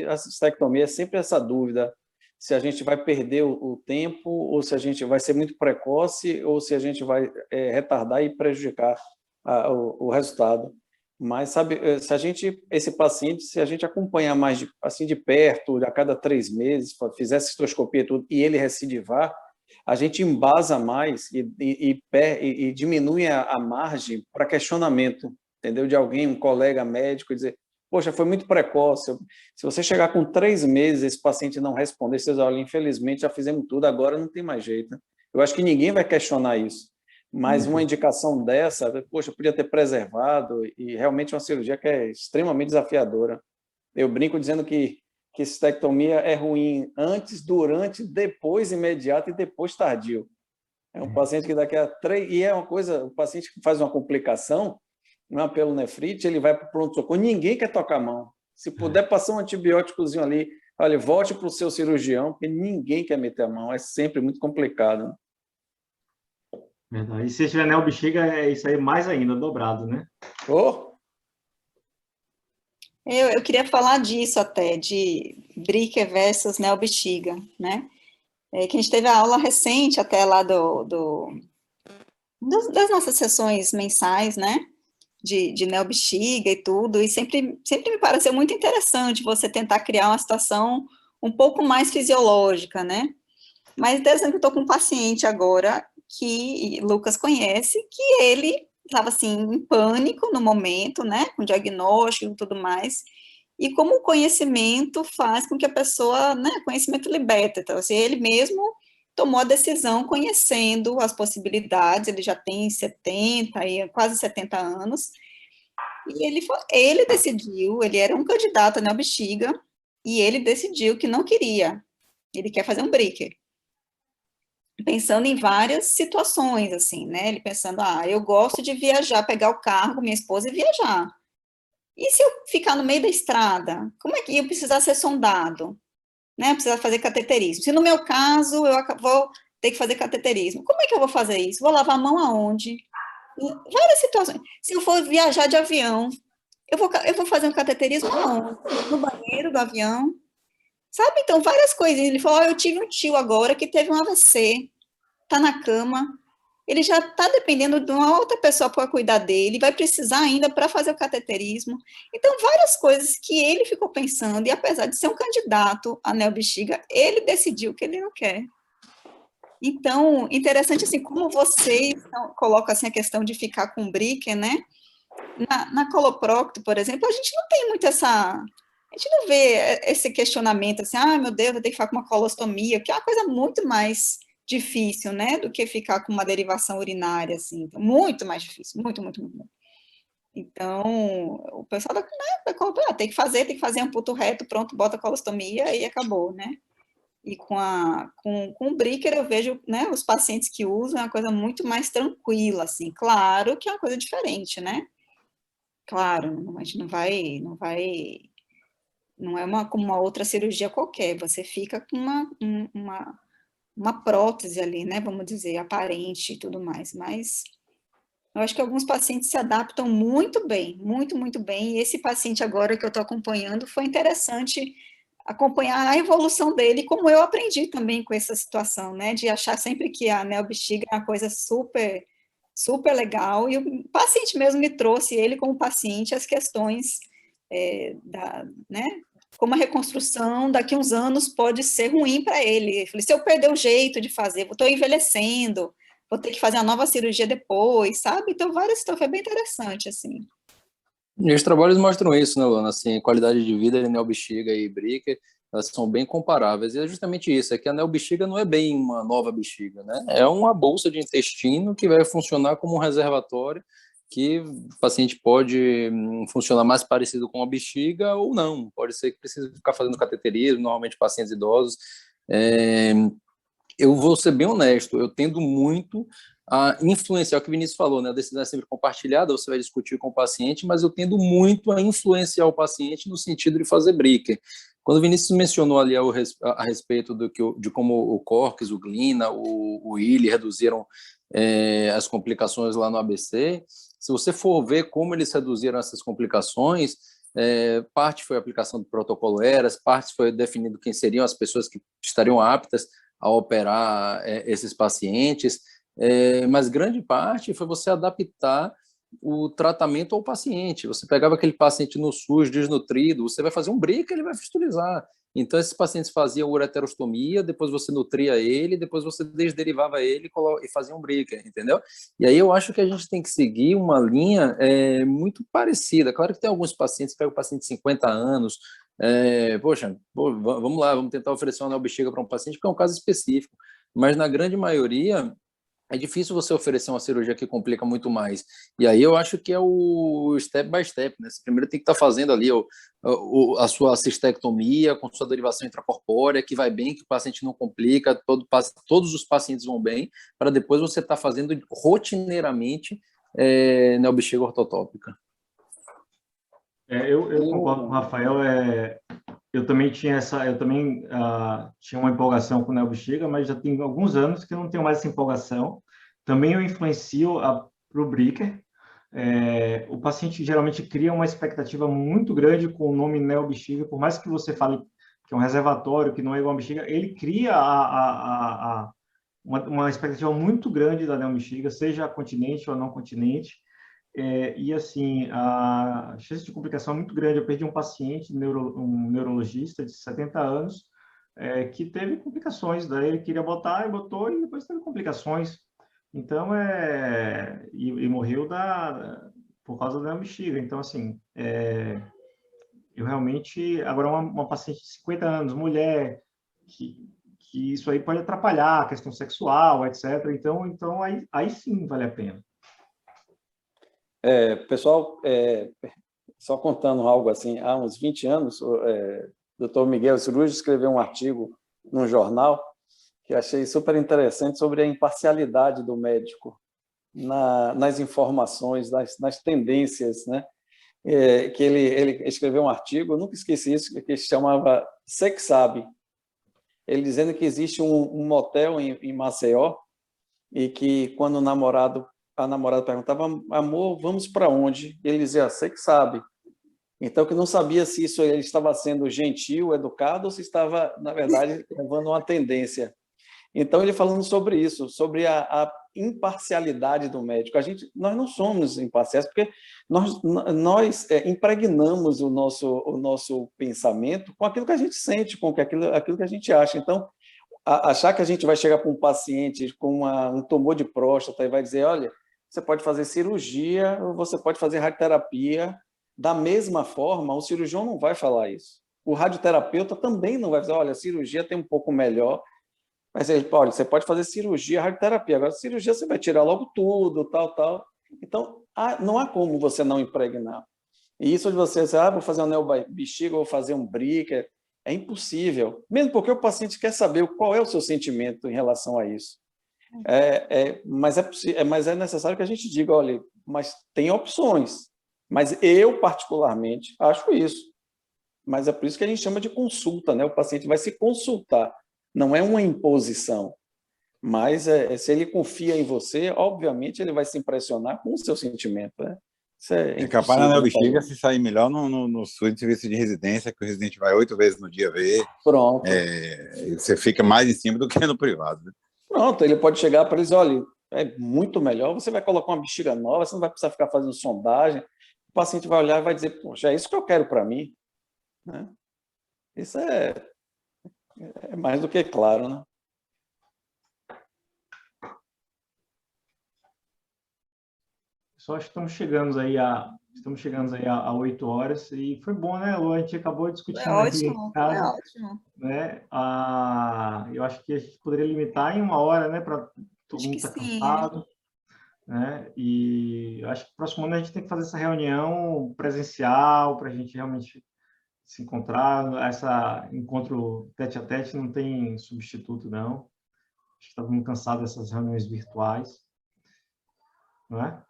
a cistectomia é sempre essa dúvida, se a gente vai perder o tempo, ou se a gente vai ser muito precoce, ou se a gente vai retardar e prejudicar o resultado. Mas, sabe, esse paciente, se a gente acompanhar mais assim de perto, a cada 3 meses, fizer cistoscopia e tudo, e ele recidivar, a gente embasa mais e diminui a margem para questionamento, entendeu? De alguém, um colega médico, dizer, poxa, foi muito precoce. Se você chegar com 3 meses, esse paciente não responder, vocês olham, infelizmente já fizemos tudo, agora não tem mais jeito. Eu acho que ninguém vai questionar isso. Mas uma indicação dessa, poxa, podia ter preservado, e realmente uma cirurgia que é extremamente desafiadora. Eu brinco dizendo que cistectomia é ruim antes, durante, depois imediato e depois tardio. É um paciente que daqui a 3... E é uma coisa, o paciente que faz uma complicação, uma pelonefrite, ele vai para o pronto-socorro, ninguém quer tocar a mão. Se puder passar um antibióticozinho ali olha, volte para o seu cirurgião, porque ninguém quer meter a mão, é sempre muito complicado. Verdade. E se tiver neo-bexiga, é isso aí mais ainda, dobrado, né? Oh, Eu queria falar disso até, de Bricker versus neo-bexiga, né? Que a gente teve a aula recente até lá das nossas sessões mensais, né? De neo-bexiga e tudo, e sempre me pareceu muito interessante você tentar criar uma situação um pouco mais fisiológica, né? Mas, por exemplo, eu estou com um paciente agora que Lucas conhece, que ele estava, assim, em pânico no momento, né? Com diagnóstico e tudo mais, e como o conhecimento faz com que a pessoa, né? Conhecimento liberta, então, assim, ele mesmo tomou a decisão conhecendo as possibilidades, ele já tem 70, quase 70 anos, e ele decidiu, ele era um candidato a neo-bexiga, e ele decidiu que não queria, ele quer fazer um Bricker, pensando em várias situações, assim, né, ele pensando, eu gosto de viajar, pegar o carro com minha esposa e viajar, e se eu ficar no meio da estrada, como é que eu precisar ser sondado, né, precisar fazer cateterismo, se no meu caso eu vou ter que fazer cateterismo, como é que eu vou fazer isso? Vou lavar a mão aonde? Várias situações. Se eu for viajar de avião, eu vou fazer um cateterismo aonde? No banheiro do avião, sabe? Então, várias coisas. Ele falou, eu tive um tio agora que teve um AVC, tá na cama, ele já está dependendo de uma outra pessoa para cuidar dele, vai precisar ainda para fazer o cateterismo. Então, várias coisas que ele ficou pensando, e apesar de ser um candidato a neo-bexiga, ele decidiu que ele não quer. Então, interessante, assim, como vocês colocam, assim, a questão de ficar com Bricker, né? Na coloprocto, por exemplo, a gente não tem muito a gente não vê esse questionamento, assim, meu Deus, vou ter que ficar com uma colostomia, que é uma coisa muito mais difícil, né, do que ficar com uma derivação urinária, assim, então, muito mais difícil, muito, muito, muito. Então, o pessoal da colopro, tem que fazer amputo reto, pronto, bota a colostomia e acabou, né? E com o Bricker eu vejo, né, os pacientes que usam é uma coisa muito mais tranquila, assim, claro que é uma coisa diferente, né? Claro, a gente não é como uma outra cirurgia qualquer, você fica com uma prótese ali, né, vamos dizer, aparente e tudo mais, mas eu acho que alguns pacientes se adaptam muito bem, muito, muito bem, e esse paciente agora que eu estou acompanhando, foi interessante acompanhar a evolução dele, como eu aprendi também com essa situação, né, de achar sempre que a neo-bexiga é uma coisa super, super legal, e o paciente mesmo me trouxe, ele como paciente, as questões né, como a reconstrução daqui a uns anos pode ser ruim para ele. Eu falei, se eu perder o jeito de fazer, estou envelhecendo, vou ter que fazer uma nova cirurgia depois, sabe? Então, várias situações, foi bem interessante, assim. E os trabalhos mostram isso, né, Luana? Assim, qualidade de vida de neo-bexiga e Bricker, elas são bem comparáveis. E é justamente isso, é que a neo-bexiga não é bem uma nova bexiga, né? É uma bolsa de intestino que vai funcionar como um reservatório, que o paciente pode funcionar mais parecido com a bexiga ou não. Pode ser que precise ficar fazendo cateterismo, normalmente pacientes idosos. Eu vou ser bem honesto, eu tendo muito a influenciar, o que o Vinícius falou, né? A decisão é sempre compartilhada, você vai discutir com o paciente, mas eu tendo muito a influenciar o paciente no sentido de fazer Bricker. Quando o Vinícius mencionou ali a respeito de como o Corks, o Glina, o Willi reduziram as complicações lá no ABC, se você for ver como eles reduziram essas complicações, parte foi a aplicação do protocolo ERAS, parte foi definido quem seriam as pessoas que estariam aptas a operar esses pacientes, mas grande parte foi você adaptar o tratamento ao paciente. Você pegava aquele paciente no SUS, desnutrido, você vai fazer um Bricker, ele vai fistulizar. Então, esses pacientes faziam ureterostomia, depois você nutria ele, depois você desderivava ele e fazia um Bricker, entendeu? E aí eu acho que a gente tem que seguir uma linha muito parecida. Claro que tem alguns pacientes, pega o paciente de 50 anos, vamos lá, vamos tentar oferecer uma neo-bexiga para um paciente, porque é um caso específico. Mas, na grande maioria, é difícil você oferecer uma cirurgia que complica muito mais. E aí eu acho que é o step by step, né? Você primeiro tem que estar fazendo ali a sua cistectomia com sua derivação intracorpórea, que vai bem, que o paciente não complica, todos os pacientes vão bem, para depois você estar fazendo rotineiramente neo-bexiga ortotópica. Eu concordo com o Rafael. eu também tinha tinha uma empolgação com o neo-bexiga, mas já tem alguns anos que eu não tenho mais essa empolgação. Também eu influencio para o Bricker. O paciente geralmente cria uma expectativa muito grande com o nome neo-bexiga, por mais que você fale que é um reservatório, que não é igual a bexiga, ele cria uma expectativa muito grande da neo-bexiga, seja continente ou não continente. E assim, a chance de complicação é muito grande. Eu perdi um paciente, um neurologista de 70 anos, que teve complicações. Daí ele queria botar e botou, e depois teve complicações. Então, e morreu por causa da bexiga. Então, assim, eu realmente... Agora, uma paciente de 50 anos, mulher, que isso aí pode atrapalhar a questão sexual, etc. Então aí sim vale a pena. Pessoal, só contando algo assim, há uns 20 anos, o Dr. Miguel Cirúrgico escreveu um artigo num jornal que eu achei super interessante sobre a imparcialidade do médico nas informações, nas tendências, né? Que ele escreveu um artigo, eu nunca esqueci isso, que se chamava Você que Sabe. Ele dizendo que existe um motel em Maceió e que quando a namorada perguntava, amor, vamos para onde? Ele dizia, você que sabe. Então, que não sabia se isso ele estava sendo gentil, educado, ou se estava, na verdade, levando uma tendência. Então, ele falando sobre isso, sobre a imparcialidade do médico. Nós não somos imparciais, porque nós impregnamos o nosso pensamento com aquilo que a gente sente, com aquilo que a gente acha. Então, achar que a gente vai chegar para um paciente com um tumor de próstata e vai dizer, olha, você pode fazer cirurgia ou você pode fazer radioterapia. Da mesma forma, o cirurgião não vai falar isso. O radioterapeuta também não vai dizer, olha, a cirurgia tem um pouco melhor. Mas ele, olha, você pode fazer cirurgia, radioterapia. Agora, cirurgia você vai tirar logo tudo, tal. Então, não há como você não impregnar. E isso de você dizer, vou fazer um neo-bexiga, vou fazer um Bricker, é impossível. Mesmo porque o paciente quer saber qual é o seu sentimento em relação a isso. Mas é necessário que a gente diga, olha, mas tem opções. Mas eu, particularmente, acho isso. Mas é por isso que a gente chama de consulta, né? O paciente vai se consultar. Não é uma imposição. Mas se ele confia em você, obviamente ele vai se impressionar com o seu sentimento. Né? Isso é capaz da neo-bexiga se sair melhor no serviço de residência, que o residente vai 8 vezes no dia ver. Pronto. Você fica mais em cima do que no privado. Né? Pronto, ele pode chegar para eles, olha, é muito melhor, você vai colocar uma bexiga nova, você não vai precisar ficar fazendo sondagem, o paciente vai olhar e vai dizer, poxa, é isso que eu quero para mim. Né? Isso é mais do que claro, né? Só acho que estamos chegando aí a 8 horas e foi bom, né, Lu? A gente acabou discutindo ótimo, aí, foi ótimo. Né? Eu acho que a gente poderia limitar em 1 hora, né, para todo mundo estar cansado, né? E eu acho que no próximo ano a gente tem que fazer essa reunião presencial para a gente realmente se encontrar. Encontro tete a tete não tem substituto, não. Acho que está todo mundo cansado dessas reuniões virtuais, não é?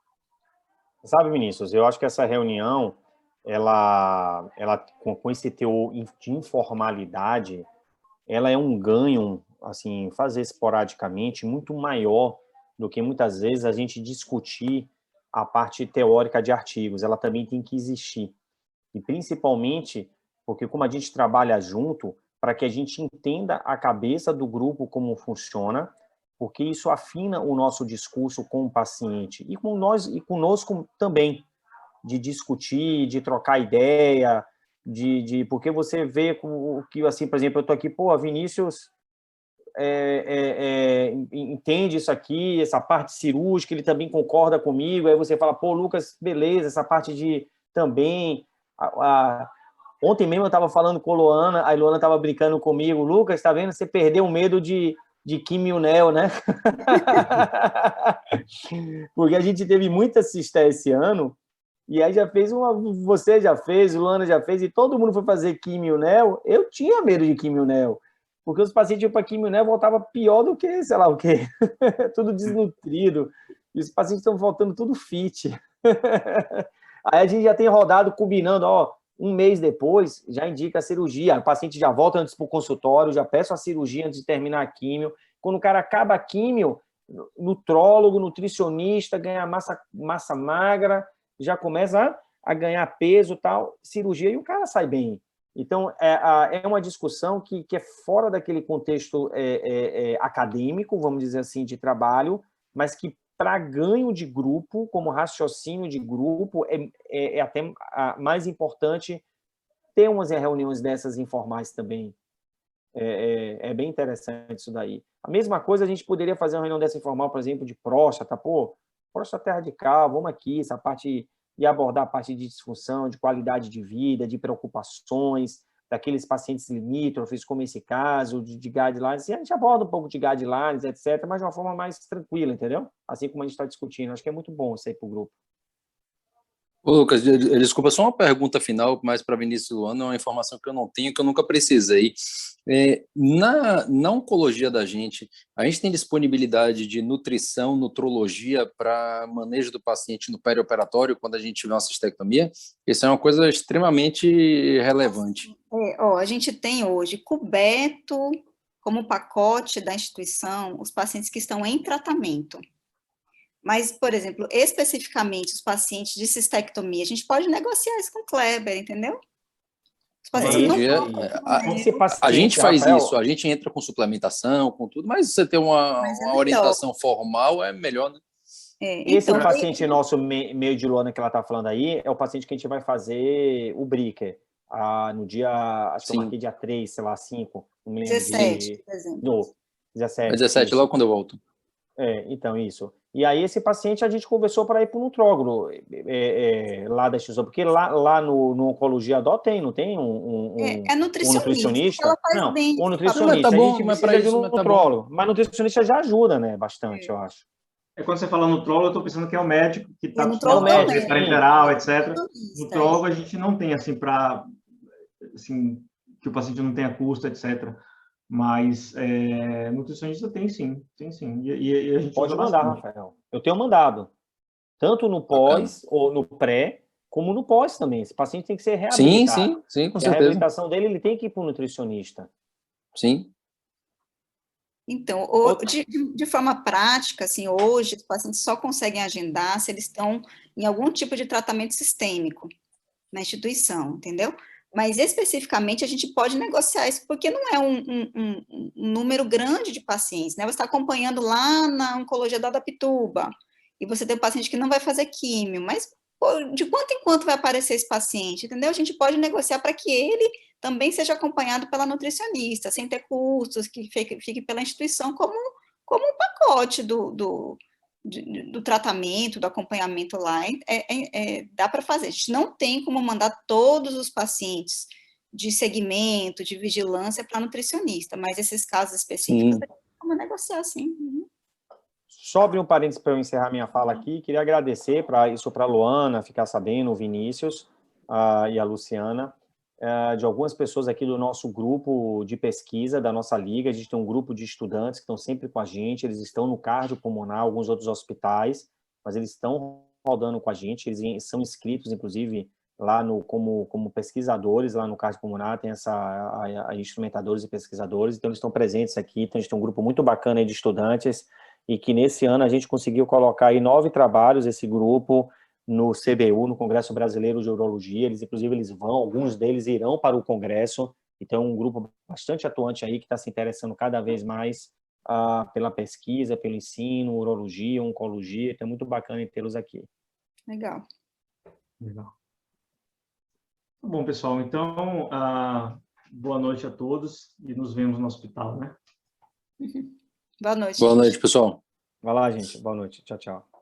Sabe, Vinícius, eu acho que essa reunião, ela com esse teor de informalidade, ela é um ganho, assim, fazer esporadicamente muito maior do que muitas vezes a gente discutir a parte teórica de artigos. Ela também tem que existir. E principalmente porque como a gente trabalha junto, para que a gente entenda a cabeça do grupo como funciona, porque isso afina o nosso discurso com o paciente e com nós e conosco também, de discutir, de trocar ideia, porque você vê o que, assim, por exemplo, eu estou aqui, Vinícius entende isso aqui, essa parte cirúrgica, ele também concorda comigo, aí você fala, Lucas, beleza, essa parte de também... Ontem mesmo eu estava falando com a Luana estava brincando comigo, Lucas, está vendo, você perdeu o medo de quimio-neo, né? Porque a gente teve muita cisteia esse ano, e aí você já fez, Luana já fez, e todo mundo foi fazer quimio-neo. Eu tinha medo de quimio-neo, porque os pacientes iam para quimio-neo voltavam pior do que, sei lá o quê, tudo desnutrido, e os pacientes estão voltando tudo fit. Aí a gente já tem rodado combinando, um mês depois, já indica a cirurgia. O paciente já volta antes para o consultório, já peço a cirurgia antes de terminar a químio. Quando o cara acaba a químio, nutrólogo, nutricionista, ganha massa magra, já começa a ganhar peso, tal, cirurgia, e o cara sai bem. Então, é uma discussão que é fora daquele contexto acadêmico, vamos dizer assim, de trabalho, mas que, para ganho de grupo, como raciocínio de grupo, é até mais importante ter umas reuniões dessas informais também. É bem interessante isso daí. A mesma coisa, a gente poderia fazer uma reunião dessa informal, por exemplo, de próstata. Pô, próstata radical, vamos aqui, essa parte, e abordar a parte de disfunção, de qualidade de vida, de preocupações, daqueles pacientes limítrofes, como esse caso, de guidelines. E a gente aborda um pouco de guidelines, etc., mas de uma forma mais tranquila, entendeu? Assim como a gente está discutindo. Acho que é muito bom isso aí para o grupo. Ô, Lucas, desculpa, só uma pergunta final, mais para Vinícius e Luana, é uma informação que eu não tenho, que eu nunca precisei. Na oncologia da gente, a gente tem disponibilidade de nutrição, nutrologia para manejo do paciente no perioperatório, quando a gente tiver uma cistectomia? Isso é uma coisa extremamente relevante. A gente tem hoje coberto como pacote da instituição os pacientes que estão em tratamento. Mas, por exemplo, especificamente os pacientes de cistectomia, a gente pode negociar isso com o Kleber, entendeu? Os pacientes a gente faz Rafael, isso, a gente entra com suplementação, com tudo, mas você ter uma orientação formal é melhor, né? Esse paciente nosso, meio de Luana, que ela está falando aí, é o paciente que a gente vai fazer o Bricker, no dia, acho que eu marquei dia 3, sei lá, 5, não me lembro. 17, por exemplo. 17, logo quando eu volto. Então, isso. E aí, esse paciente, a gente conversou para ir para o nutrólogo lá da XO, porque lá no Oncologia Dó não tem um nutricionista? Ela faz não, bem, um nutricionista. Tá bom, a gente mas precisa de um nutrólogo. Tá, mas nutricionista já ajuda, né? Bastante, eu acho. Quando você fala nutrólogo, eu estou pensando que é o médico que está acostumado com o secretário geral, etc. Nutrólogo, a gente não tem, assim, para... Assim, que o paciente não tenha custo, etc. Mas nutricionista tem sim. E a gente pode mandar, Rafael. Eu tenho mandado. Tanto no pós, ou no pré, como no pós também. Esse paciente tem que ser reabilitado. Sim, com certeza. A reabilitação dele, ele tem que ir para o nutricionista. Sim. Então, de forma prática, assim, hoje, os pacientes só conseguem agendar se eles estão em algum tipo de tratamento sistêmico na instituição, entendeu? Mas, especificamente, a gente pode negociar isso, porque não é um número grande de pacientes, né? Você está acompanhando lá na oncologia da Pituba, e você tem um paciente que não vai fazer químio, mas de quanto em quanto vai aparecer esse paciente, entendeu? A gente pode negociar para que ele também seja acompanhado pela nutricionista, sem ter custos, que fique pela instituição como um pacote do tratamento, do acompanhamento lá, dá para fazer. A gente não tem como mandar todos os pacientes de segmento, de vigilância para nutricionista, mas esses casos específicos, como negociar, sim. Só abrir um parênteses para eu encerrar minha fala aqui, queria agradecer para a Luana, ficar sabendo, o Vinícius e a Luciana, de algumas pessoas aqui do nosso grupo de pesquisa, da nossa liga. A gente tem um grupo de estudantes que estão sempre com a gente, eles estão no cardiopulmonar, alguns outros hospitais, mas eles estão rodando com a gente, eles são inscritos, inclusive, lá como pesquisadores, lá no cardiopulmonar, tem instrumentadores e pesquisadores, então eles estão presentes aqui, então a gente tem um grupo muito bacana aí de estudantes, e que nesse ano a gente conseguiu colocar aí 9 trabalhos, esse grupo, no CBU, no Congresso Brasileiro de Urologia. Inclusive, alguns deles irão para o Congresso, então é um grupo bastante atuante aí, que está se interessando cada vez mais pela pesquisa, pelo ensino, urologia, oncologia, então é muito bacana tê-los aqui. Legal. Bom, pessoal, então, boa noite a todos e nos vemos no hospital, né? Boa noite. Boa noite, pessoal. Vai lá, gente. Boa noite. Tchau, tchau.